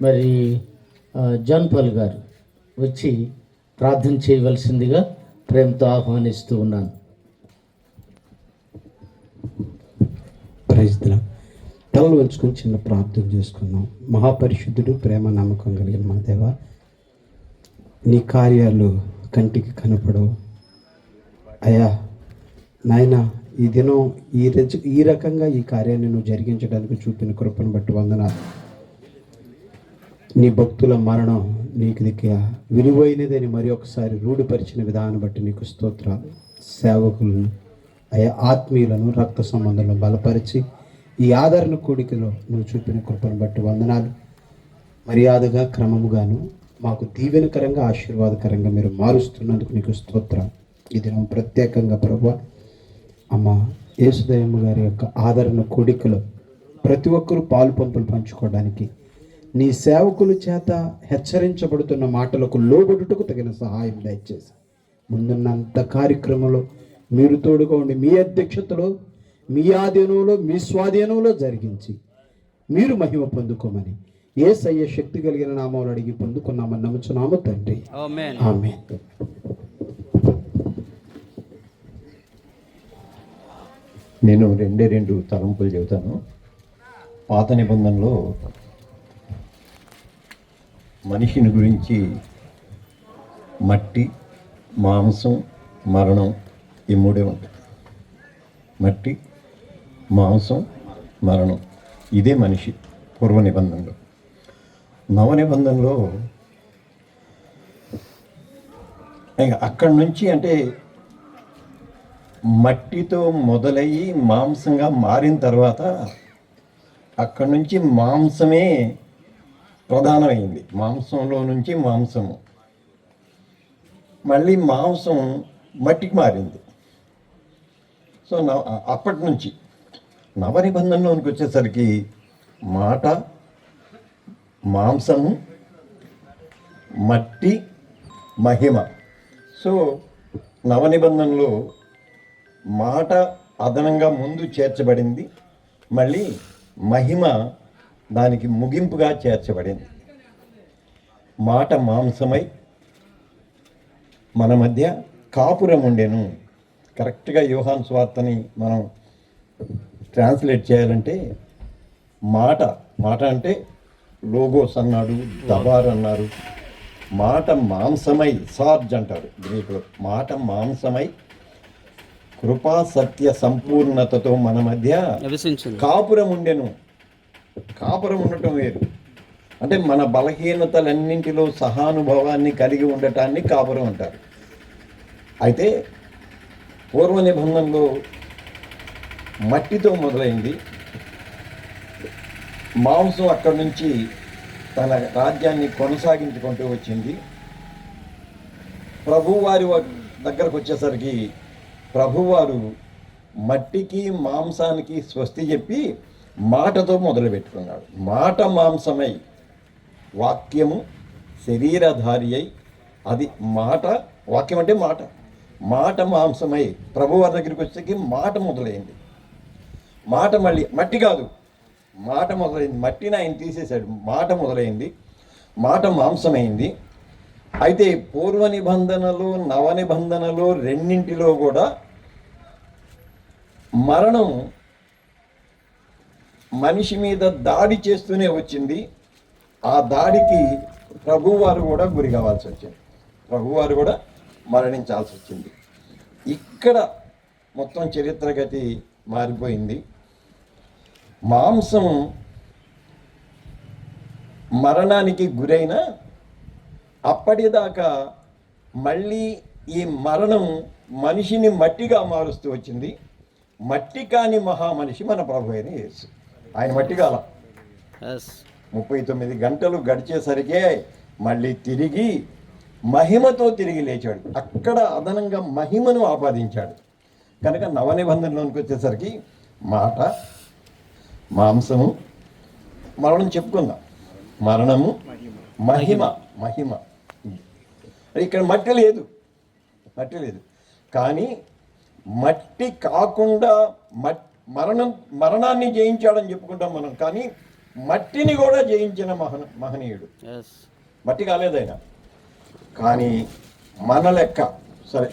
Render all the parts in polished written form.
మరి John Paul గారు వచ్చి ప్రార్థన చేయవలసిందిగా ప్రేమతో ఆహ్వానిస్తూ ఉన్నాను. Praise the lord. తలలు వంచుకొని చిన్న ప్రార్థన చేసుకుందాం. మహాపరిశుద్ధుడు, ప్రేమ నమ్మకం కలిగిన మా దేవ, నీ కార్యాలు కంటికి కనపడవు అయ్యా. నాయన, ఈ దినం ఈ రకంగా ఈ కార్యాన్ని నువ్వు జరిగించడానికి చూపిన కృపను బట్టి వందనాలు. నీ భక్తుల మరణం నీకు విలువైనదని మరి ఒకసారి రూఢిపరిచిన విధానం బట్టి నీకు స్తోత్రాలు. సేవకులను అయా, ఆత్మీయులను రక్త సంబంధంలో బలపరిచి ఈ ఆదరణ కూడికలో నువ్వు చూపిన కృపను బట్టి వందనాలు. మర్యాదగా క్రమముగాను మాకు దీవెనకరంగా ఆశీర్వాదకరంగా మీరు మారుస్తున్నందుకు నీకు స్తోత్రం. ఈ దినం ప్రత్యేకంగా ప్రభువా, అమ్మ యేసుదయమ్మ గారి యొక్క ఆదరణ కూడికలో ప్రతి ఒక్కరూ పాలు పంపులు పంచుకోవడానికి నీ సేవకుల చేత హెచ్చరించబడుతున్న మాటలకు లోబడుటకు తగిన సహాయం దయచేసి ముందున్నంత కార్యక్రమంలో మీరు తోడుగా ఉండి మీ అధ్యక్షతలో, మీ ఆధీనంలో, మీ స్వాధీనంలో జరిగించి మీరు మహిమ పొందుకోమని యేసయ్య శక్తి కలిగిన నామాలు అడిగి పొందుకున్నామని నమ్ముచున్నాము తండ్రి, ఆమేన్. నేను రెండు తలంపులు చెబుతాను. పాత నిబంధనలో మనిషిని గురించి మట్టి, మాంసం, మరణం ఈ మూడే ఉంటాయి. మట్టి, మాంసం, మరణం, ఇదే మనిషి పూర్వ నిబంధనలో. నవ నిబంధనలో అక్కడి నుంచి అంటే మట్టితో మొదలయ్యి మాంసంగా మారిన తర్వాత అక్కడి నుంచి మాంసమే ప్రధానమైంది. మాంసంలో నుంచి మాంసము, మళ్ళీ మాంసం మట్టికి మారింది. సో అప్పటి నుంచి నవ నిబంధనలోనికి వచ్చేసరికి మాట, మాంసము, మట్టి, మహిమ. సో నవ నిబంధనలో మాట అదనంగా ముందు చేర్చబడింది, మళ్ళీ మహిమ దానికి ముగింపుగా చేర్చబడింది. మాట మాంసమై మన మధ్య కాపురం ఉండెను. కరెక్ట్గా యోహాను సువార్తని మనం ట్రాన్స్లేట్ చేయాలంటే మాట అంటే లోగోస్ అన్నాడు, దబార్ అన్నారు. మాట మాంసమై, సార్జ్ అంటారు గ్రీకులో. మాట మాంసమై కృపా సత్య సంపూర్ణతతో మన మధ్య కాపురం ఉండెను. కాపురం ఉండటం వేరు. అంటే మన బలహీనతలన్నింటిలో సహానుభవాన్ని కలిగి ఉండటాన్ని కాపురం అంటారు. అయితే పూర్వ నిబంధనలో మట్టితో మొదలైంది. మాంసం అక్కడి నుంచి తన రాజ్యాన్ని కొనసాగించుకుంటూ వచ్చింది. ప్రభువారి దగ్గరకు వచ్చేసరికి ప్రభువారు మట్టికి మాంసానికి స్వస్తి చెప్పి మాటతో మొదలుపెట్టుకున్నాడు. మాట మాంసమై, వాక్యము శరీరధారి అయి, అది మాట, వాక్యం అంటే మాట, మాట మాంసమై ప్రభువారి దగ్గరికి వచ్చేసరికి మాట మొదలైంది. మాట మళ్ళీ మట్టి కాదు, మాట మొదలైంది. మట్టిని ఆయన తీసేశాడు, మాట మొదలైంది, మాట మాంసమైంది. అయితే పూర్వ నిబంధనలు నవ నిబంధనలు రెండింటిలో కూడా మరణం మనిషి మీద దాడి చేస్తూనే వచ్చింది. ఆ దాడికి ప్రభువారు కూడా గురి కావాల్సి వచ్చింది, ప్రభువారు కూడా మరణించాల్సి వచ్చింది. ఇక్కడ మొత్తం చరిత్రగతి మారిపోయింది. మాంసం మరణానికి గురైన అప్పటిదాకా మళ్ళీ ఈ మరణం మనిషిని మట్టిగా మారుస్తూ వచ్చింది. మట్టి కాని మహామనిషి మన ప్రభు అయిన యేసు. ఆయన మట్టి కాల 39 గంటలు గడిచేసరికే మళ్ళీ తిరిగి మహిమతో తిరిగి లేచాడు. అక్కడ అదనంగా మహిమను ఆపాదించాడు. కనుక నవ నిబంధనలోనికి వచ్చేసరికి మాట, మాంసము, మరణం చెప్పుకుందాం. మరణము, మహిమ. మహిమ ఇక్కడ మట్టి లేదు, మట్టి లేదు. కానీ మట్టి కాకుండా మరణాన్ని జయించాడని చెప్పుకుంటాం మనం. కానీ మట్టిని కూడా జయించిన మహనీయుడు. మట్టి కాలేదైనా, కానీ మన లెక్క సరే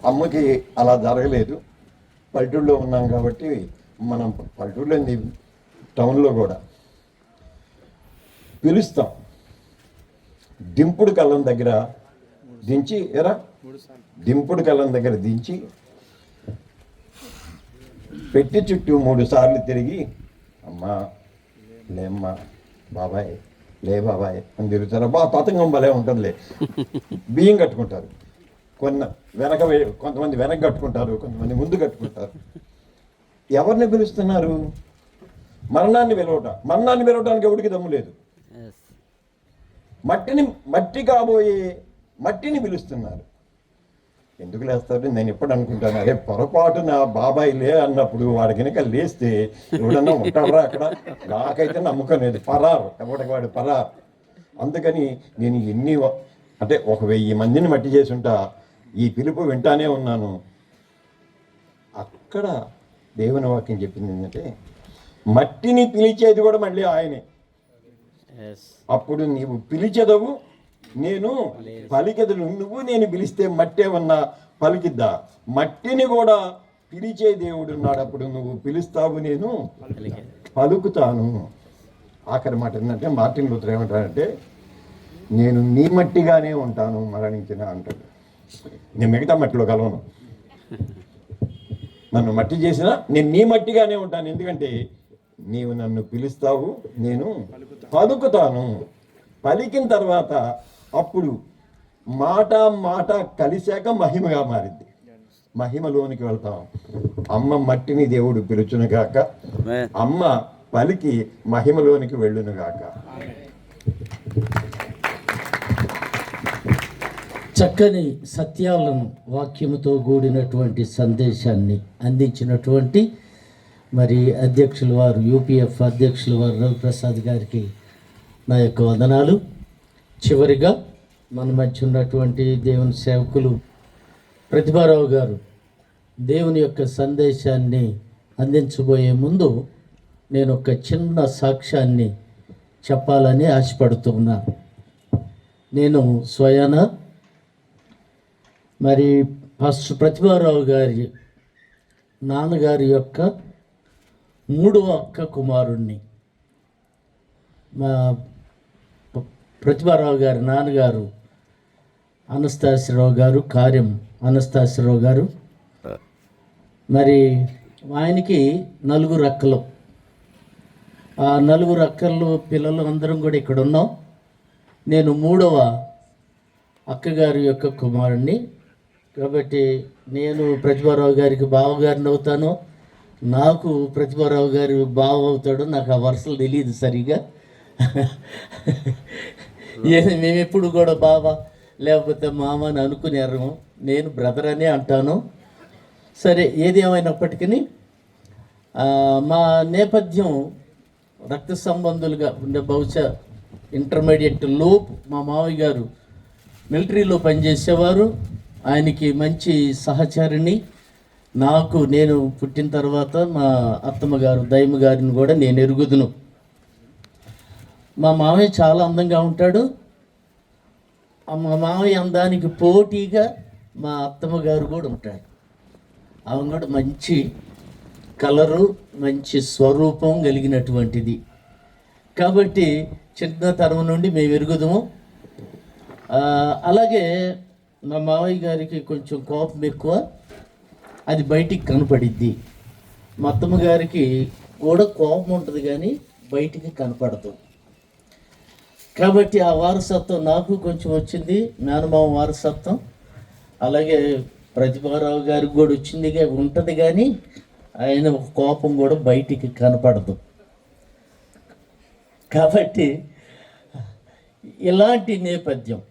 అమ్మకి అలా జరగలేదు. పల్లెటూరులో ఉన్నాం కాబట్టి మనం పల్లెటూరులో టౌన్లో కూడా పిలుస్తాం. దింపుడు కళ్ళం దగ్గర దించి దింపుడు కళ్ళం దగ్గర దించి పెట్టి చుట్టూ 3 సార్లు తిరిగి అమ్మా లేమ్మా బాబాయ్ లే బాబాయ్ అని తిరుగుతారు. పతంగం భలే ఉంటుందిలే. బియ్యం కట్టుకుంటారు, కొంతమంది వెనక కట్టుకుంటారు, కొంతమంది ముందు కట్టుకుంటారు. ఎవరిని పిలుస్తున్నారు? మరణాన్ని పిలవటానికి ఎవరికి దమ్ము లేదు. మట్టిని పిలుస్తున్నారు. ఎందుకు లేస్తారు? నేను ఎప్పుడు అనుకుంటాను, అరే పొరపాటు నా బాబాయ్ లే అన్నప్పుడు వాడి కనుక లేస్తే ఎవడన్నా ఉంటారా అక్కడ? నాకైతే నమ్మకం లేదు. ఎవడికి వాడు పరారు. అందుకని నేను అంటే 1000 మందిని మట్టి చేసి ఉంటా, ఈ పిలుపు వింటానే ఉన్నాను. అక్కడ దేవుని వాక్యం చెప్పింది ఏంటంటే, మట్టిని పిలిచేది కూడా మళ్ళీ ఆయనే. అప్పుడు నీవు పిలిచెదవు, నేను పలికెదను. నేను పిలిస్తే మట్టే ఉన్నా పలికిద్దా? మట్టిని కూడా పిలిచే దేవుడు ఉన్నాడు. అప్పుడు నువ్వు పిలుస్తావు, నేను పలుకుతాను. ఆఖరి మాట ఏంటంటే, మార్టిన్ లూథర్ ఏమంటాడంటే, నేను నీ మట్టిగానే ఉంటాను మరణించిన అంటాడు. నేను మిగతా మట్టిలో కలవను. నన్ను మట్టి చేసినా నేను నీ మట్టిగానే ఉంటాను. ఎందుకంటే నీవు నన్ను పిలుస్తావు, నేను పలుకుతాను. పలికిన తర్వాత అప్పుడు మాట కలిశాక మహిమగా మారింది. మహిమలోనికి వెళ్తాం. అమ్మ మట్టిని దేవుడు పిలుచును గాక, అమ్మ పలికి మహిమలోనికి వెళ్ళును గాక. చక్కని సత్యాలను వాక్యముతో కూడినటువంటి సందేశాన్ని అందించినటువంటి మరి అధ్యక్షుల వారు, యూపీఎఫ్ అధ్యక్షుల వారు రవిప్రసాద్ గారికి నా యొక్క వందనాలు. చివరిగా మన మధ్య ఉన్నటువంటి దేవుని సేవకులు ప్రతిభారావు గారు దేవుని యొక్క సందేశాన్ని అందించబోయే ముందు నేను ఒక చిన్న సాక్ష్యాన్ని చెప్పాలని ఆశపడుతూ ఉన్నాను. నేను స్వయాన మరి పాస్టర్ ప్రతిభారావు గారి నాన్నగారి యొక్క 3వ అక్క కుమారుణ్ణి. మా ప్రతిభారావు గారి నాన్నగారు అనస్తాశ్వరరావు గారు, కార్యం అనస్తాశ్వరరావు గారు. మరి ఆయనకి 4 అక్కలు. ఆ 4 అక్కలు పిల్లలు అందరం కూడా ఇక్కడ ఉన్నాం. నేను 3వ అక్కగారి యొక్క కుమారుణ్ణి. కాబట్టి నేను ప్రతిభారావు గారికి బావగారిని అవుతాను, నాకు ప్రతిభారావు గారు బావ అవుతాడు. నాకు ఆ వరుసలు తెలియదు సరిగా. మేము ఎప్పుడు కూడా బావ లేకపోతే మామ అని అనుకునేరు. నేను బ్రదర్ అనే అంటాను. సరే, ఏది ఏమైనప్పటికీ మా నేపథ్యం రక్త సంబంధులుగా ఉండే, బహుశా ఇంటర్మీడియట్ లోపు మా మావయ్య గారు మిలిటరీలో పనిచేసేవారు. ఆయనకి మంచి సహచరిని. నేను పుట్టిన తర్వాత మా అత్తమ్మ గారు దైమ గారిని కూడా నేను ఎరుగుదును. మా మామయ్య చాలా అందంగా ఉంటాడు. మా మామయ్య అందానికి పోటీగా మా అత్తమ్మ గారు కూడా ఉంటాడు. ఆమె కూడా మంచి కలరు, మంచి స్వరూపం కలిగినటువంటిది. కాబట్టి చిన్నతనం నుండి మేము ఎరుగుదాము. అలాగే మా మావయ్య గారికి కొంచెం కోపం ఎక్కువ, అది బయటికి కనపడిద్ది. మా అత్తమ్మ గారికి కూడా కోపం ఉంటుంది కానీ బయటికి కనపడదు. కాబట్టి ఆ వారసత్వం నాకు కొంచెం వచ్చింది, మేనమామ వారసత్వం. అలాగే ప్రతిభారావు గారికి కూడా వచ్చిందిగా ఉంటుంది, కానీ ఆయన కోపం కూడా బయటికి కనపడదు. కాబట్టి ఇలాంటి నేపథ్యం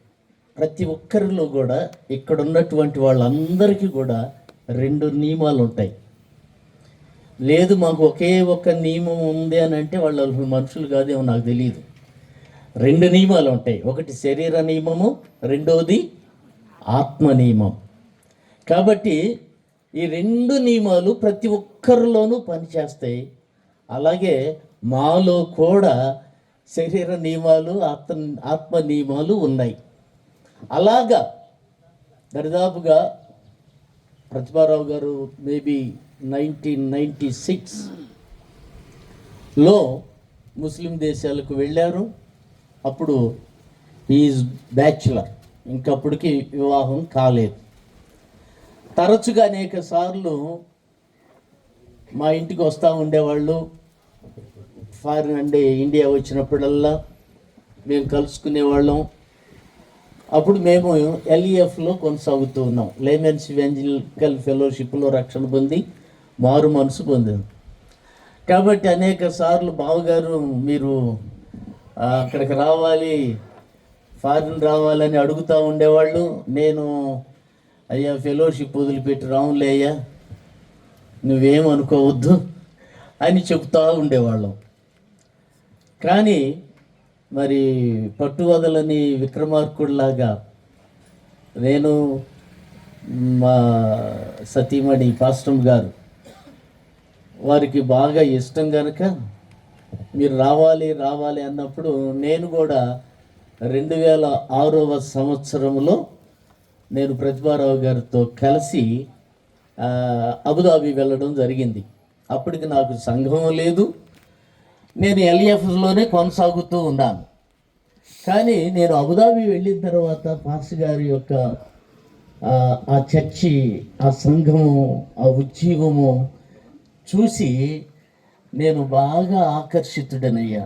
ప్రతి ఒక్కరిలో కూడా, ఇక్కడ ఉన్నటువంటి వాళ్ళందరికీ కూడా 2 నియమాలు ఉంటాయి. లేదు మాకు ఒకే ఒక నియమం ఉంది అని అంటే వాళ్ళు మనుషులు కాదేమో నాకు తెలియదు. 2 నియమాలు ఉంటాయి. ఒకటి శరీర నియమము, రెండవది ఆత్మ నియమం. కాబట్టి ఈ 2 నియమాలు ప్రతి ఒక్కరిలోనూ పనిచేస్తాయి. అలాగే మాలో కూడా శరీర నియమాలు, ఆత్మ నియమాలు ఉన్నాయి. అలాగా దరిదాపుగా ప్రతిభారావు గారు మేబీ 1996లో ముస్లిం దేశాలకు వెళ్ళారు. అప్పుడు ఈజ్ బ్యాచులర్, ఇంకప్పటికి వివాహం కాలేదు. తరచుగా అనేక సార్లు మా ఇంటికి వస్తూ ఉండేవాళ్ళు. ఫారిన్ అంటే ఇండియా వచ్చినప్పుడల్లా మేము కలుసుకునేవాళ్ళం. అప్పుడు మేము LEFలో కొనసాగుతూ ఉన్నాం. లేమెన్స్ ఇవాంజలికల్ ఫెలోషిప్లో రక్షణ పొంది మారు మనసు పొందాం. కాబట్టి అనేక సార్లు బావగారు మీరు అక్కడికి రావాలి, ఫారిన్ రావాలని అడుగుతూ ఉండేవాళ్ళు. నేను అయ్యా ఫెలోషిప్ వదిలిపెట్టి రావులే అయ్యా, నువ్వేమనుకోవద్దు అని చెప్తూ ఉండేవాళ్ళం. కానీ మరి పట్టువదలని విక్రమార్కుడిలాగా నేను, మా సతీమణి పాస్టమ్ గారు వారికి బాగా ఇష్టం కనుక మీరు రావాలి అన్నప్పుడు నేను కూడా 2006వ సంవత్సరంలో నేను ప్రతిభారావు గారితో కలిసి అబుదాబి వెళ్ళడం జరిగింది. అప్పటికి నాకు సంఘం లేదు, నేను LEFలోనే కొనసాగుతూ ఉన్నాను. కానీ నేను అబుదాబి వెళ్ళిన తర్వాత పాస్ గారి యొక్క ఆ చర్చి, ఆ సంఘము, ఆ ఉద్యోగము చూసి నేను బాగా ఆకర్షితుడనయ్యా.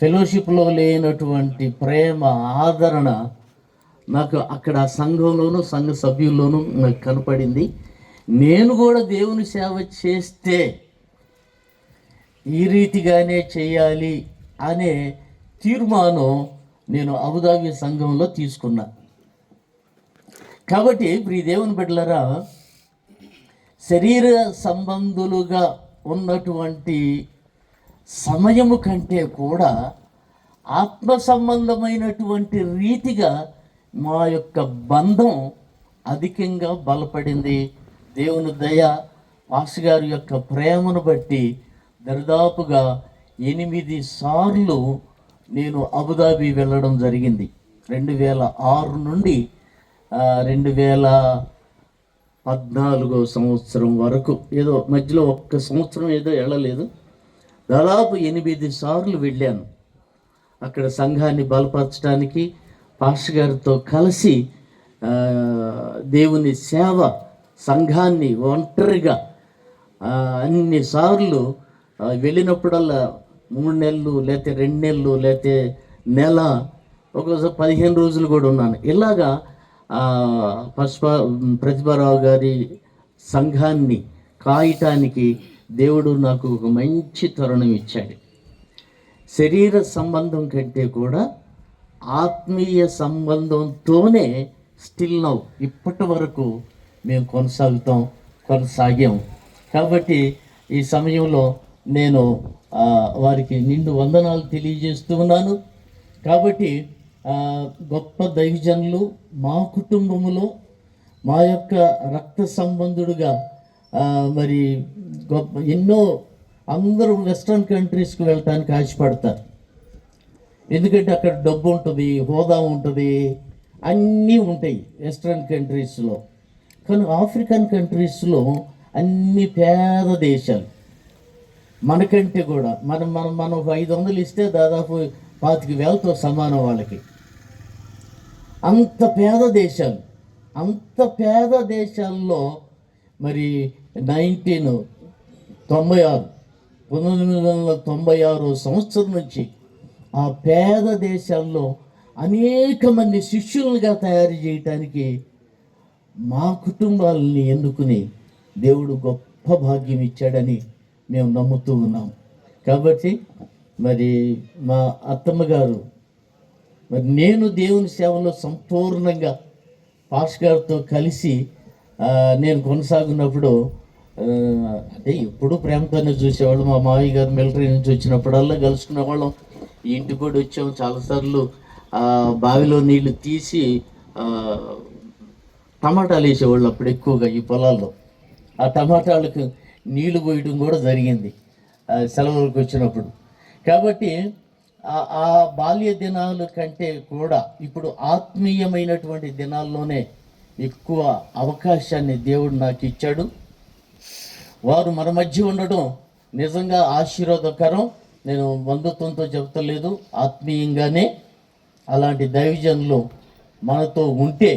ఫెలోషిప్లో లేనటువంటి ప్రేమ, ఆదరణ నాకు అక్కడ ఆ సంఘంలోనూ సంఘ సభ్యుల్లోనూ నాకు కనపడింది. నేను కూడా దేవుని సేవ చేస్తే ఈ రీతిగానే చేయాలి అనే తీర్మానం నేను అబుదాబి సంఘంలో తీసుకున్నా. కాబట్టి ప్రియ దేవుని బిడ్డలారా, శరీర సంబంధులుగా ఉన్నటువంటి సమయము కంటే కూడా ఆత్మ సంబంధమైనటువంటి రీతిగా మా యొక్క బంధం అధికంగా బలపడింది. దేవుని దయ, పాస్ గారి యొక్క ప్రేమను బట్టి దరిదాపుగా 8 సార్లు నేను అబుదాబి వెళ్ళడం జరిగింది. 2006 నుండి 2014 సంవత్సరం వరకు, ఏదో మధ్యలో ఒక్క సంవత్సరం ఏదో వెళ్ళలేదు. దాదాపు 8 సార్లు వెళ్ళాను. అక్కడ సంఘాన్ని బలపరచడానికి పాస్టర్ గారితో కలిసి దేవుని సేవ, సంఘాన్ని ఒంటరిగా అన్నిసార్లు వెళ్ళినప్పుడల్లా 3 నెలలు, లేకపోతే 2 నెలలు, లేకపోతే నెల, ఒక్కోసారి 15 రోజులు కూడా ఉన్నాను. ఇలాగా ప్రతిభారావు గారి సంఘాన్ని కాయటానికి దేవుడు నాకు ఒక మంచి తరుణం ఇచ్చాడు. శరీర సంబంధం కంటే కూడా ఆత్మీయ సంబంధంతోనే స్టిల్ నౌ ఇప్పటి వరకు మేము కొనసాగాం. కాబట్టి ఈ సమయంలో నేను వారికి నిండు వందనాలు తెలియజేస్తూ ఉన్నాను. కాబట్టి గొప్ప దైవజనులు మా కుటుంబములో మా యొక్క రక్త సంబంధుడుగా మరి గొప్ప ఎన్నో అందరూ వెస్ట్రన్ కంట్రీస్కి వెళ్ళటానికి ఆశపడతారు. ఎందుకంటే అక్కడ డబ్బు ఉంటుంది, హోదా ఉంటుంది, అన్నీ ఉంటాయి వెస్ట్రన్ కంట్రీస్లో. కానీ ఆఫ్రికన్ కంట్రీస్లో అన్ని పేద దేశాలు. మనకంటే కూడా మనం 500 ఇస్తే దాదాపు 25,000తో సమానం వాళ్ళకి. అంత పేద దేశాల్లో మరి 1996 సంవత్సరం నుంచి ఆ పేద దేశాల్లో అనేక మంది శిష్యులుగా తయారు చేయటానికి మా కుటుంబాలని ఎన్నుకుని దేవుడు గొప్ప భాగ్యం ఇచ్చాడని మేము నమ్ముతూ ఉన్నాం. కాబట్టి మరి మా అత్తమ్మ గారు, మరి నేను దేవుని సేవలో సంపూర్ణంగా పాస్ గారితో కలిసి నేను కొనసాగున్నప్పుడు అంటే ఎప్పుడు ప్రేమతోనే చూసేవాళ్ళు. మా మావయ్య గారు మిలిటరీ నుంచి వచ్చినప్పుడల్లా కలుసుకునేవాళ్ళం. ఇంటికి కూడా వచ్చాము చాలాసార్లు. బావిలో నీళ్లు తీసి టమాటాలు వేసేవాళ్ళు అప్పుడు ఎక్కువగా ఈ పొలాల్లో. ఆ టమాటాలకు నీళ్లు పోయడం కూడా జరిగింది సెలవులకు వచ్చినప్పుడు. కాబట్టి ఆ బాల్య దినాల కంటే కూడా ఇప్పుడు ఆత్మీయమైనటువంటి దినాల్లోనే ఎక్కువ అవకాశాన్ని దేవుడు నాకు ఇచ్చాడు. వారు మన మధ్య ఉండడం నిజంగా ఆశీర్వాదకరం. నేను బంధుత్వంతో చెప్తలేదు, ఆత్మీయంగానే అలాంటి దైవజనులు మనతో ఉంటే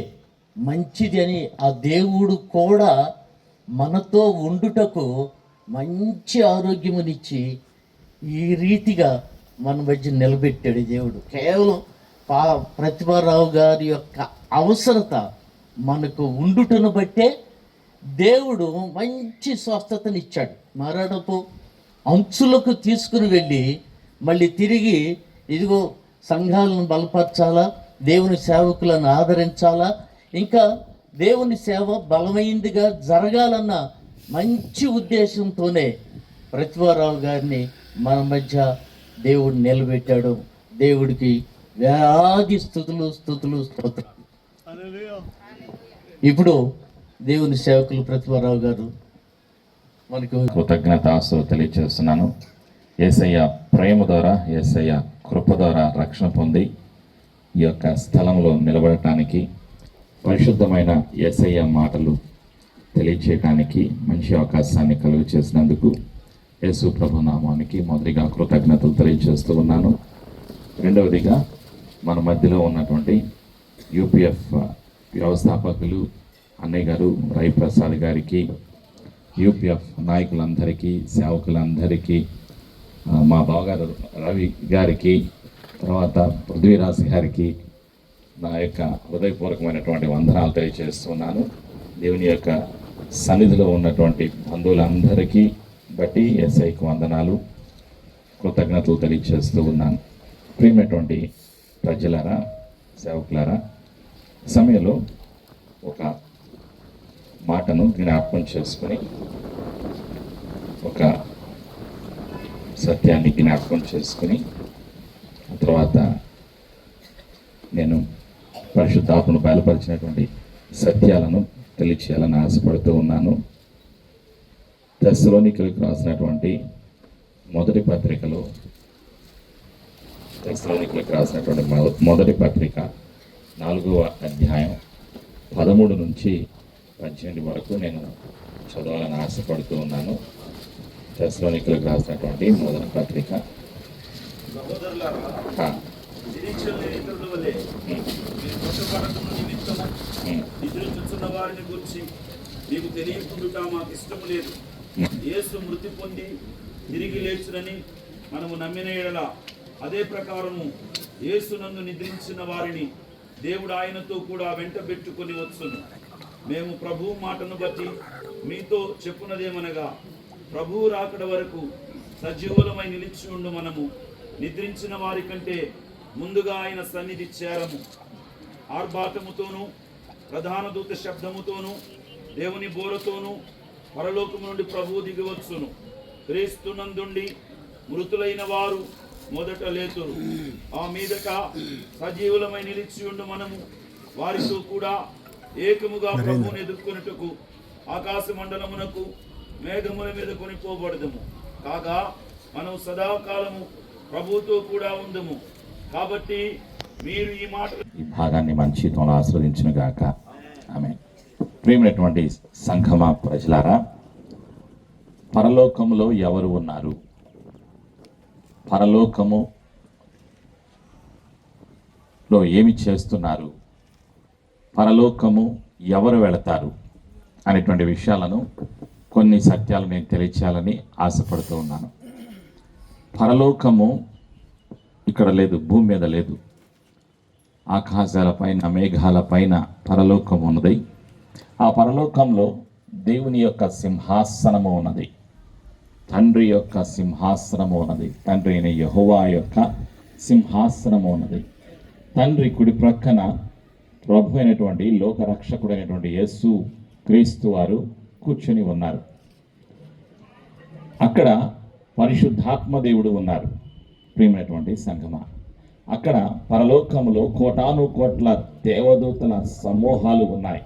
మంచిది అని ఆ దేవుడు కూడా మనతో ఉండుటకు మంచి ఆరోగ్యమునిచ్చి ఈ రీతిగా మన మధ్య నిలబెట్టాడు దేవుడు. కేవలం ప్రతిభారావు గారి యొక్క అవసరత మనకు ఉండుటను బట్టే దేవుడు మంచి స్వస్థతనిచ్చాడు. మరణపు అంచులకు తీసుకుని వెళ్ళి మళ్ళీ తిరిగి ఇదిగో సంఘాలను బలపరచాలా, దేవుని సేవకులను ఆదరించాలా, ఇంకా దేవుని సేవ బలమైందిగా జరగాలన్న మంచి ఉద్దేశంతోనే ప్రతిభారావు గారిని మన మధ్య దేవుడు నిలబెట్టాడు. దేవుడికి వేలాది స్తుతులు స్తోత్రం. ఇప్పుడు దేవుని సేవకులు ప్రతిభారావు గారు మనకు కృతజ్ఞతాస్తులు తెలియజేస్తున్నాను. యేసయ్య ప్రేమ ద్వారా, యేసయ్య కృప ద్వారా రక్షణ పొంది ఈ యొక్క స్థలంలో నిలబడటానికి, పరిశుద్ధమైన యేసయ్య మాటలు తెలియచేయడానికి మంచి అవకాశాన్ని కలుగు చేసినందుకు యేసు ప్రభు నామానికి మొదటిగా కృతజ్ఞతలు తెలియజేస్తూ ఉన్నాను. రెండవదిగా మన మధ్యలో ఉన్నటువంటి యూపీఎఫ్ వ్యవస్థాపకులు అన్నయ్య గారు రవిప్రసాద్ గారికి, యూపీఎఫ్ నాయకులందరికీ, సేవకులందరికీ, మా బావగారు రవి గారికి, తర్వాత పృథ్వీరాజ్ గారికి నా యొక్క హృదయపూర్వకమైనటువంటి వందనాలు తెలియజేస్తున్నాను. దేవుని యొక్క సన్నిధిలో ఉన్నటువంటి బంధువులందరికీ బట్టి ఎస్ఐకి వందనాలు, కృతజ్ఞతలు తెలియజేస్తూ ఉన్నాను. ప్రియమైనటువంటి ప్రజలారా, సేవకులారా, సమయంలో ఒక మాటను జ్ఞాపకం చేసుకుని, ఒక సత్యాన్ని జ్ఞాపకం చేసుకుని, తర్వాత నేను పరిశుద్ధాత్మను బయలుపరిచినటువంటి సత్యాలను తెలియచేయాలని ఆశపడుతూ ఉన్నాను. తెస్సలోనికీయులకు రాసినటువంటి మొదటి పత్రిక 4వ అధ్యాయం 13 నుంచి 18 వరకు నేను చదవాలని ఆశపడుతూ ఉన్నాను. తెస్సలోనికీయులకు రాసినటువంటి మొదటి పత్రిక. నిద్రించుచున్న వారిని గురించి నీకు తెలియకుండా మాకు ఇష్టము లేదు. యేసు మృతి పొంది తిరిగి లేచునని మనము నమ్మిన ఎడల అదే ప్రకారము యేసునందు నిద్రించిన వారిని దేవుడు ఆయనతో కూడా వెంట పెట్టుకొని వచ్చును. మేము ప్రభువు మాటను బట్టి మీతో చెప్పున్నదేమనగా, ప్రభువు రాకడ వరకు సజీవులమై నిలిచి ఉండు మనము నిద్రించిన వారి కంటే ముందుగా ఆయన సన్నిధి చేరము. ఆర్భాటముతోనూ ప్రధాన దూత శబ్దముతోనూ దేవుని బోరతోనూ పరలోకము నుండి ప్రభువు దిగివచ్చును. క్రీస్తునందుండి మృతులైన వారు మొదట లేతురు. ఆ మీదట సజీవులమై నిలిచి ఉండు మనము వారితో కూడా ఏకముగా ప్రభువుని ఎదుర్కొనుటకు ఆకాశ మండలమునకు మేఘముల మీద కొనిపోబడదము. కాగా మనం సదాకాలము ప్రభువుతో కూడా ఉందము. కాబట్టి మీరు ఈ భాగాన్ని మంచితో ఆశీర్వదించును గాక. ఆమేన్. ప్రియమైనటువంటి సంఘమా ప్రజలారా, పరలోకములో ఎవరు ఉన్నారు, పరలోకములో ఏమి చేస్తున్నారు, పరలోకము ఎవరు వెళతారు అనేటువంటి విషయాలను, కొన్ని సత్యాలు నేను తెలియచేయాలని ఆశపడుతూ ఉన్నాను. పరలోకము ఇక్కడ లేదు, భూమి మీద లేదు. ఆకాశాల పైన, మేఘాల పైన పరలోకం ఉన్నది. ఆ పరలోకంలో దేవుని యొక్క సింహాసనము ఉన్నది, తండ్రి యొక్క సింహాసనము ఉన్నది, తండ్రి అయిన యెహోవా యొక్క సింహాసనము ఉన్నది. తండ్రి కుడి ప్రక్కన ప్రభు అయినటువంటి లోకరక్షకుడు అయినటువంటి యేసు క్రీస్తు వారు కూర్చొని ఉన్నారు. అక్కడ పరిశుద్ధాత్మ దేవుడు ఉన్నారు. ప్రియమైనటువంటి సంఘమా, అక్కడ పరలోకములో కోటాను కోట్ల దేవదూతల సమూహాలు ఉన్నాయి.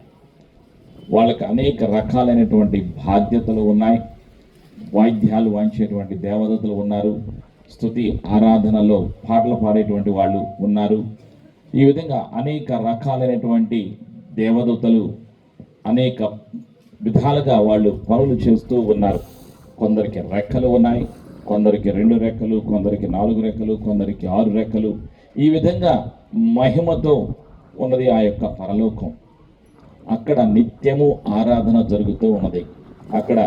వాళ్ళకి అనేక రకాలైనటువంటి బాధ్యతలు ఉన్నాయి, వాయిద్యాలు వాయించేటువంటి దేవదూతలు ఉన్నారు, స్తుతి ఆరాధనలో పాటలు పాడేటువంటి వాళ్ళు ఉన్నారు. ఈ విధంగా అనేక రకాలైనటువంటి దేవదూతలు అనేక విధాలుగా వాళ్ళు పనులు చేస్తూ ఉన్నారు. కొందరికి రెక్కలు ఉన్నాయి, కొందరికి 2 రెక్కలు, కొందరికి 4 రెక్కలు, కొందరికి 6 రెక్కలు. ఈ విధంగా మహిమతో ఉన్నది ఆ యొక్క పరలోకం. అక్కడ నిత్యము ఆరాధన జరుగుతూ ఉన్నది. అక్కడ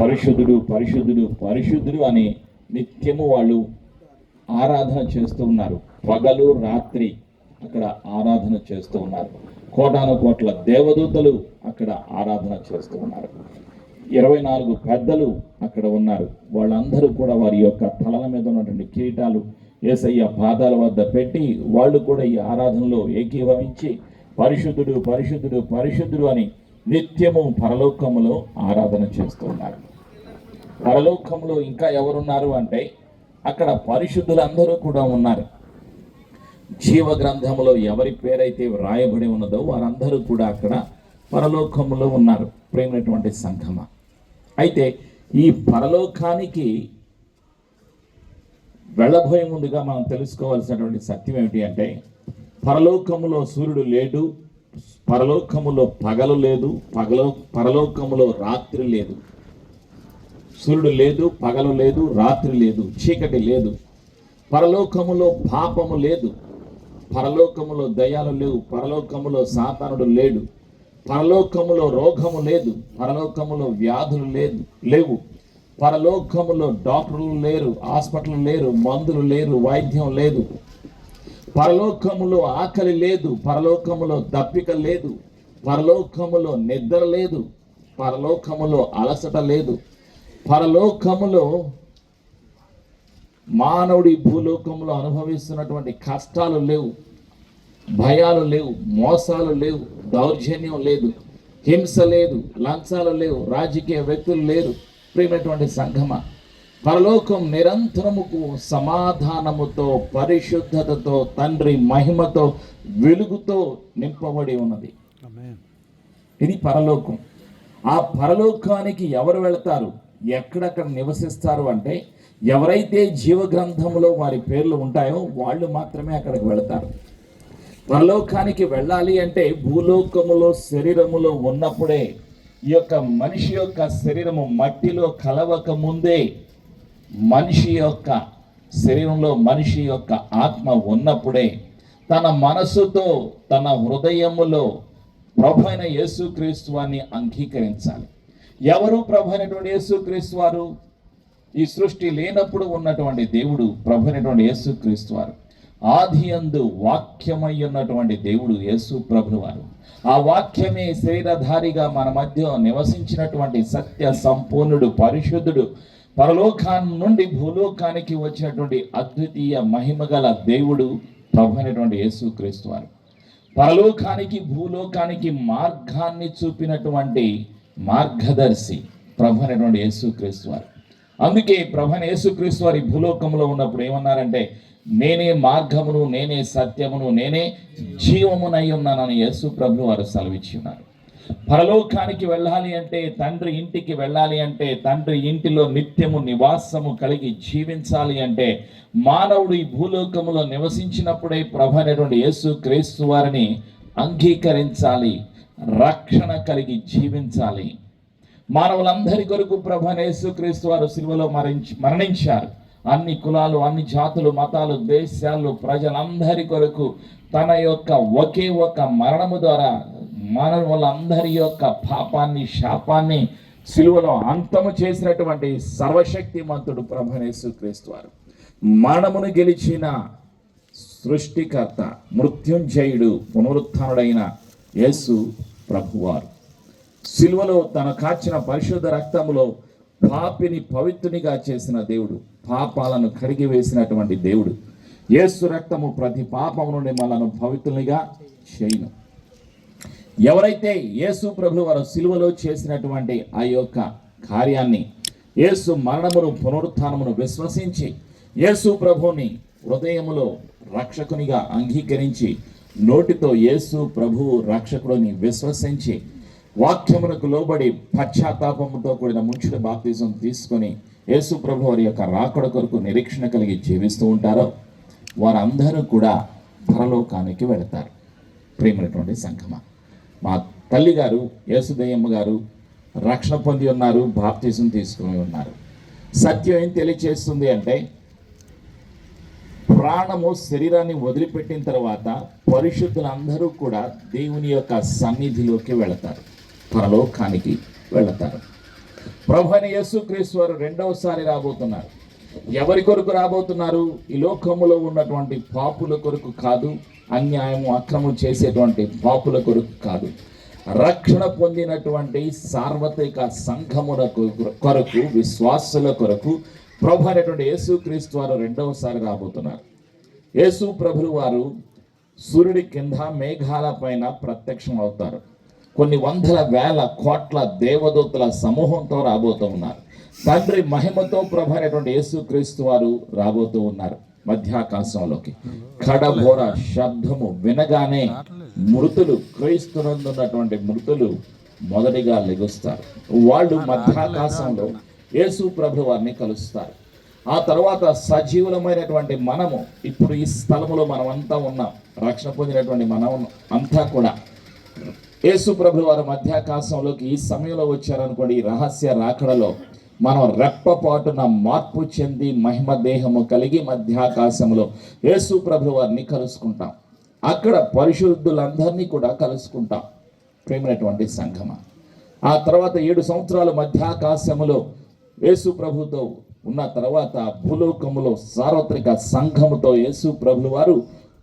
పరిశుద్ధుడు పరిశుద్ధుడు పరిశుద్ధుడు అని నిత్యము వాళ్ళు ఆరాధన చేస్తూ ఉన్నారు. పగలు రాత్రి అక్కడ ఆరాధన చేస్తూ ఉన్నారు. కోటాను కోట్ల దేవదూతలు అక్కడ ఆరాధన చేస్తూ ఉన్నారు. 24 పెద్దలు అక్కడ ఉన్నారు. వాళ్ళందరూ కూడా వారి యొక్క తలల మీద ఉన్నటువంటి కిరీటాలు యేసయ్య పాదాల వద్ద పెట్టి వాళ్ళు కూడా ఈ ఆరాధనలో ఏకీభవించి పరిశుద్ధుడు పరిశుద్ధుడు పరిశుద్ధుడు అని నిత్యము పరలోకములో ఆరాధన చేస్తూ ఉన్నారు. పరలోకంలో ఇంకా ఎవరున్నారు అంటే అక్కడ పరిశుద్ధులందరూ కూడా ఉన్నారు. జీవ గ్రంథములో ఎవరి పేరైతే వ్రాయబడి ఉన్నదో వారందరూ కూడా అక్కడ పరలోకములో ఉన్నారు. ప్రేమైనటువంటి సంఘమ, అయితే ఈ పరలోకానికి వెళ్ళబోయే ముందుగా మనం తెలుసుకోవాల్సినటువంటి సత్యం ఏమిటి అంటే పరలోకములో సూర్యుడు లేడు, పరలోకములో పగలు లేదు, పరలోకములో రాత్రి లేదు. సూర్యుడు లేదు, పగలు లేదు, రాత్రి లేదు, చీకటి లేదు. పరలోకములో పాపము లేదు, పరలోకములో దయ్యాలు లేవు, పరలోకములో సాతానుడు లేడు, పరలోకములో రోగము లేదు, పరలోకములో వ్యాధులు లేవు, పరలోకములో డాక్టర్లు లేరు, హాస్పిటల్ లేరు, మందులు లేరు, వైద్యం లేదు, పరలోకములో ఆకలి లేదు, పరలోకములో దప్పిక లేదు, పరలోకములో నిద్ర లేదు, పరలోకములో అలసట లేదు, పరలోకములో మానవుడి భూలోకంలో అనుభవిస్తున్నటువంటి కష్టాలు లేవు, భయాలు లేవు, మోసాలు లేవు, దౌర్జన్యం లేదు, హింస లేదు, లంచాలు లేవు, రాజకీయ వ్యక్తులు లేరు. ప్రియమైనటువంటి సంఘమ, పరలోకం నిరంతరముకు సమాధానముతో పరిశుద్ధతతో తండ్రి మహిమతో వెలుగుతో నింపబడి ఉన్నది. ఇది పరలోకం. ఆ పరలోకానికి ఎవరు వెళతారు, ఎక్కడెక్కడ నివసిస్తారు అంటే ఎవరైతే జీవ గ్రంథంలో వారి పేర్లు ఉంటాయో వాళ్ళు మాత్రమే అక్కడికి వెళతారు. పరలోకానికి వెళ్ళాలి అంటే భూలోకములో శరీరములో ఉన్నప్పుడే, ఈ యొక్క మనిషి యొక్క శరీరము మట్టిలో కలవక ముందే మనిషి యొక్క శరీరంలో మనిషి యొక్క ఆత్మ ఉన్నప్పుడే తన మనసుతో తన హృదయములో ప్రభు అయిన యేసుక్రీస్తు వారిని అంగీకరించాలి. ఎవరు ప్రభు అయినటువంటి యేసుక్రీస్తు వారు? ఈ సృష్టి లేనప్పుడు ఉన్నటువంటి దేవుడు ప్రభు అయినటువంటి యేసుక్రీస్తు వారు. ఆది యందు వాక్యమై ఉన్నటువంటి దేవుడు యేసు ప్రభు వారు. ఆ వాక్యమే శరీరధారిగా మన మధ్య నివసించినటువంటి సత్య సంపూర్ణుడు పరిశుద్ధుడు, పరలోకాన్ని నుండి భూలోకానికి వచ్చినటువంటి అద్వితీయ మహిమగల దేవుడు ప్రభు అయినటువంటి యేసుక్రీస్తు వారు. పరలోకానికి భూలోకానికి మార్గాన్ని చూపినటువంటి మార్గదర్శి ప్రభు అయినటువంటి యేసుక్రీస్తు వారు. అందుకే ప్రభు అయిన యేసుక్రీస్తు వారి భూలోకంలో ఉన్నప్పుడు ఏమన్నారంటే, నేనే మార్గమును, నేనే సత్యమును, నేనే జీవమునై ఉన్నానని యేసు ప్రభు వారు సెలవిచ్చి ఉన్నారు. పరలోకానికి వెళ్ళాలి అంటే, తండ్రి ఇంటికి వెళ్ళాలి అంటే, తండ్రి ఇంటిలో నిత్యము నివాసము కలిగి జీవించాలి అంటే మానవుడు ఈ భూలోకములో నివసించినప్పుడే ప్రభు అయినటువంటి యేసు క్రీస్తు వారిని అంగీకరించాలి, రక్షణ కలిగి జీవించాలి. మానవులందరి కొరకు ప్రభు అయిన యేసు క్రీస్తు వారు సిలువలో మరణించారు. అన్ని కులాలు, అన్ని జాతులు, మతాలు, దేశాలు, ప్రజలందరి కొరకు తన యొక్క ఒకే ఒక మరణము ద్వారా మానవులందరి యొక్క పాపాన్ని, శాపాన్ని సిలువలో అంతము చేసినటువంటి సర్వశక్తిమంతుడు ప్రభు అయిన యేసుక్రీస్తు వారు. మరణమును గెలిచిన సృష్టికర్త, మృత్యుంజయుడు, పునరుత్థానుడైన యేసు ప్రభువారు సిలువలో తన కాచిన పరిశుద్ధ రక్తములో పాపిని పవిత్రునిగా చేసిన దేవుడు, పాపాలను కడిగి వేసినటువంటి దేవుడు. యేసు రక్తము ప్రతి పాపము నుండి మనలను పవిత్రునిగా చేయను. ఎవరైతే యేసు ప్రభు వారు సిలువలో చేసినటువంటి ఆ యొక్క కార్యాన్ని, యేసు మరణమును పునరుత్థానమును విశ్వసించి యేసు ప్రభుని హృదయములో రక్షకునిగా అంగీకరించి నోటితో యేసు ప్రభు రక్షకుడిని విశ్వసించి వాక్యమునకు లోబడి పశ్చాత్తాపముతో కూడిన ముంచుడు బాప్తిజం తీసుకొని యేసు ప్రభు వారి యొక్క రాకడ కొరకు నిరీక్షణ కలిగి జీవిస్తూ ఉంటారో వారందరూ కూడా పరలోకానికి వెళతారు. ప్రియమైనటువంటి సంఘమా, మా తల్లి గారు యేసుదయ్యమ్మ గారు రక్షణ పొంది ఉన్నారు, బాప్తిజం తీసుకుని ఉన్నారు. సత్యం ఏం తెలియచేస్తుంది అంటే, ప్రాణము శరీరాన్ని వదిలిపెట్టిన తర్వాత పరిశుద్ధులందరూ కూడా దేవుని యొక్క సన్నిధిలోకి వెళతారు, పరలోకానికి వెళతారు. ప్రభువైన యేసుక్రీస్తు వారు రెండవసారి రాబోతున్నారు. ఎవరి కొరకు రాబోతున్నారు? ఈ లోకములో ఉన్నటువంటి పాపుల కొరకు కాదు, అన్యాయము అక్రమం చేసేటువంటి పాపుల కొరకు కాదు, రక్షణ పొందినటువంటి సార్వత్రిక సంఘముల కొరకు, విశ్వాసుల కొరకు ప్రభు అయినటువంటి యేసుక్రీస్తు వారు రెండవసారి రాబోతున్నారు. యేసు ప్రభులు వారు సూర్యుడి కింద మేఘాల పైన ప్రత్యక్షం అవుతారు. కొన్ని వందల వేల కోట్ల దేవదూతల సమూహంతో రాబోతూ ఉన్నారు. తండ్రి మహిమతో ప్రభు అయినటువంటి యేసుక్రీస్తు వారు రాబోతూ ఉన్నారు. మధ్యాకాశంలోకి కడబోర శబ్దము వినగానే మృతులు, క్రీస్తునందున్నటువంటి మృతులు మొదటిగా లెగుస్తారు. వాళ్ళు మధ్యాకాశంలో యేసు ప్రభు వారిని కలుస్తారు. ఆ తర్వాత సజీవులమైనటువంటి మనము ఇప్పుడు ఈ స్థలములో మనమంతా ఉన్నాం. రక్షణ పొందినటువంటి మనం అంతా కూడా యేసు ప్రభు వారు మధ్యాకాశంలోకి ఈ సమయంలో వచ్చారనుకోండి. ఈ రహస్య రాకడలో మనం రెప్పపాటున మార్పు చెంది మహిమ దేహము కలిగి మధ్యాకాశంలో యేసు ప్రభు వారిని కలుసుకుంటాం. అక్కడ పరిశుద్ధులందరినీ కూడా కలుసుకుంటాం. ప్రేమైనటువంటి సంఘమా, ఆ తర్వాత 7 సంవత్సరాలు మధ్యాకాశములో యేసు ప్రభుతో ఉన్న తర్వాత భూలోకములో సార్వత్రిక సంఘముతో యేసు ప్రభులు వారు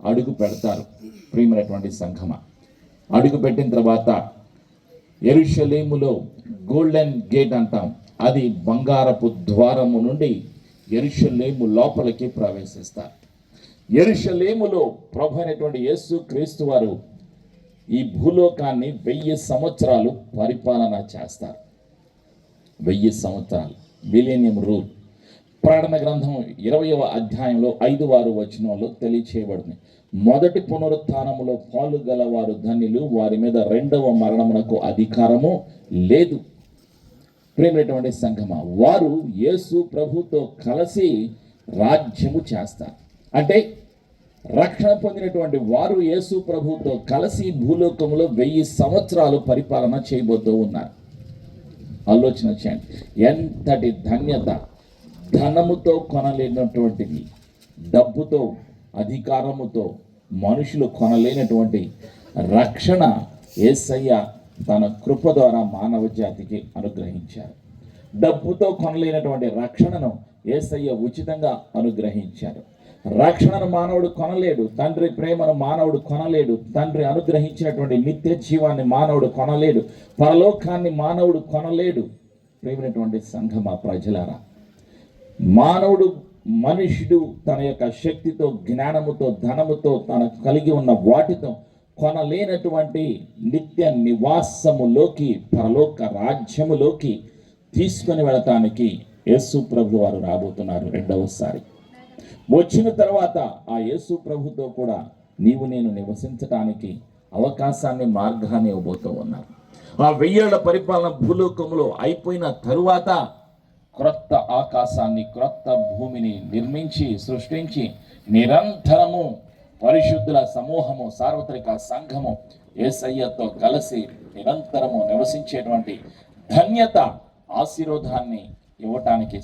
అడుగు పెడతారు. ప్రియమైనటువంటి సంఘమా, అడుగు పెట్టిన తర్వాత యెరూషలేములో గోల్డెన్ గేట్ అంటాం, అది బంగారపు ద్వారము నుండి యెరూషలేము లోపలికి ప్రవేశిస్తారు. యెరూషలేములో ప్రభు అయినటువంటి యేసు క్రీస్తు వారు ఈ భూలోకాన్ని 1000 సంవత్సరాలు పరిపాలన చేస్తారు. 1000 సంవత్సరాలు, మిలేనియం రూల్. ప్రకటన గ్రంథం 20వ అధ్యాయంలో 5వ వచనంలో తెలియచేయబడింది. మొదటి పునరుత్థానములో పాలుగలవారు ధన్యులు, వారి మీద రెండవ మరణమునకు అధికారము లేదు. ప్రియమైనటువంటి సంఘమా, వారు యేసు ప్రభుతో కలిసి రాజ్యము చేస్తారు. అంటే రక్షణ పొందినటువంటి వారు యేసు ప్రభుతో కలిసి భూలోకంలో 1000 సంవత్సరాలు పరిపాలన చేయబోతూ ఉన్నారు. ఆలోచన చేయండి, ఎంతటి ధన్యత! ధనముతో కొనలేనటువంటిది, డబ్బుతో, అధికారముతో మనుషులు కొనలేనటువంటి రక్షణ యేసయ్య తన కృప ద్వారా మానవ జాతికి అనుగ్రహించారు. డబ్బుతో కొనలేనటువంటి రక్షణను యేసయ్య ఉచితంగా అనుగ్రహించారు. రక్షణను మానవుడు కొనలేడు, తండ్రి ప్రేమను మానవుడు కొనలేడు, తండ్రి అనుగ్రహించినటువంటి నిత్య జీవాన్ని మానవుడు కొనలేడు, పరలోకాన్ని మానవుడు కొనలేడు. ప్రేమైనటువంటి సంఘమా, ప్రజలారా, మానవుడు, మనుషుడు తన యొక్క శక్తితో, జ్ఞానముతో, ధనముతో, తన కలిగి ఉన్న వాటితో కొనలేనటువంటి నిత్య నివాసములోకి, పరలోక రాజ్యములోకి తీసుకొని వెళ్ళటానికి యేసు ప్రభు వారు రాబోతున్నారు రెండవసారి. వచ్చిన తర్వాత ఆ యేసు ప్రభుతో కూడా నీవు నేను నివసించటానికి అవకాశాన్ని, మార్గాన్ని ఇవ్వబోతూ ఉన్నారు. ఆ 1000 ఏళ్ల పరిపాలన భూలోకంలో అయిపోయిన తరువాత క్రొత్త ఆకాశాన్ని, క్రొత్త భూమిని నిర్మించి, సృష్టించి నిరంతరము పరిశుద్ధుల సమూహము, సార్వత్రిక సంఘము యేసయ్యతో కలిసి నిరంతరము నివసించేటువంటి ధన్యత, ఆశీర్వాదాన్ని ఇవ్వటానికి